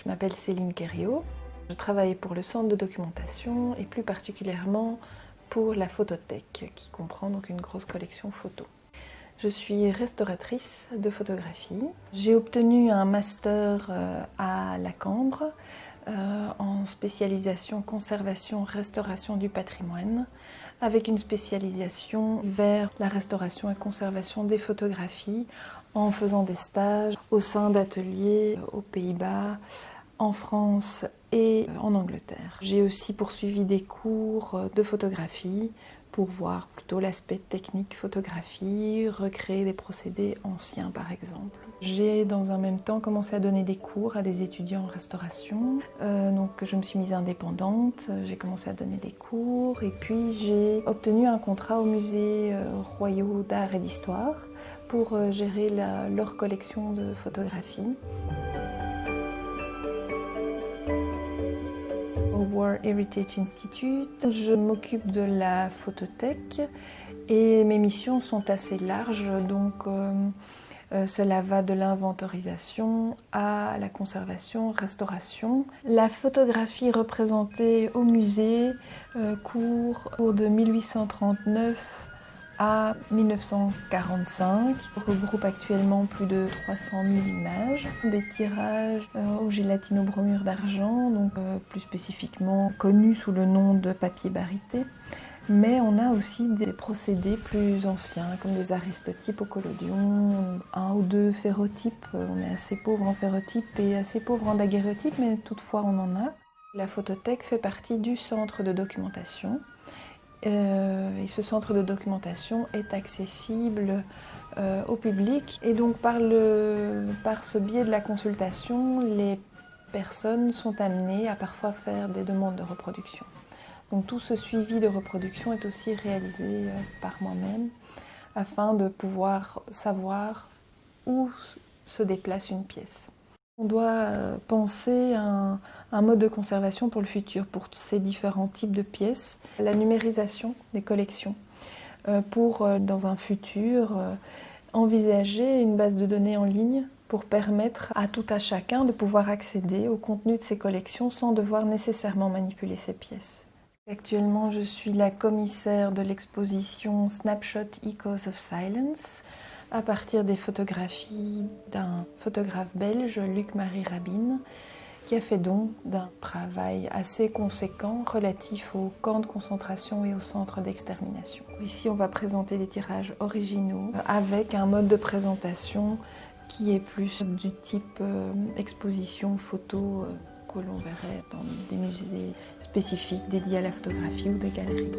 Je m'appelle Céline Quériot. Je travaille pour le centre de documentation et plus particulièrement pour la photothèque qui comprend donc une grosse collection photo. Je suis restauratrice de photographie. J'ai obtenu un master à la Cambre en spécialisation conservation-restauration du patrimoine avec une spécialisation vers la restauration et conservation des photographies en faisant des stages au sein d'ateliers aux Pays-Bas, en France et en Angleterre. J'ai aussi poursuivi des cours de photographie pour voir plutôt l'aspect technique photographie, recréer des procédés anciens par exemple. J'ai dans un même temps commencé à donner des cours à des étudiants en restauration, donc je me suis mise indépendante, j'ai commencé à donner des cours et puis j'ai obtenu un contrat au musée royaux d'art et d'histoire pour gérer leur collection de photographies. Au War Heritage Institute, je m'occupe de la photothèque et mes missions sont assez larges, donc cela va de l'inventorisation à la conservation, restauration. La photographie représentée au musée court de 1839 à 1945, regroupe actuellement plus de 300 000 images, des tirages au gélatino-bromure d'argent, donc plus spécifiquement connus sous le nom de papier barité. Mais on a aussi des procédés plus anciens, comme des aristotypes au collodion, un ou deux ferrotypes. On est assez pauvre en ferrotypes et assez pauvre en daguerréotypes, mais toutefois on en a. La photothèque fait partie du centre de documentation. Et ce centre de documentation est accessible au public. Et donc par ce biais de la consultation, les personnes sont amenées à parfois faire des demandes de reproduction. Donc tout ce suivi de reproduction est aussi réalisé par moi-même afin de pouvoir savoir où se déplace une pièce. On doit penser un mode de conservation pour le futur, pour ces différents types de pièces. La numérisation des collections, pour dans un futur envisager une base de données en ligne pour permettre à tout à chacun de pouvoir accéder au contenu de ces collections sans devoir nécessairement manipuler ces pièces. Actuellement, je suis la commissaire de l'exposition Snapshot Echoes of Silence, à partir des photographies d'un photographe belge, Luc-Marie Rabin, qui a fait don d'un travail assez conséquent relatif aux camps de concentration et aux centres d'extermination. Ici, on va présenter des tirages originaux avec un mode de présentation qui est plus du type exposition photo que l'on verrait dans des musées spécifiques dédiés à la photographie ou des galeries.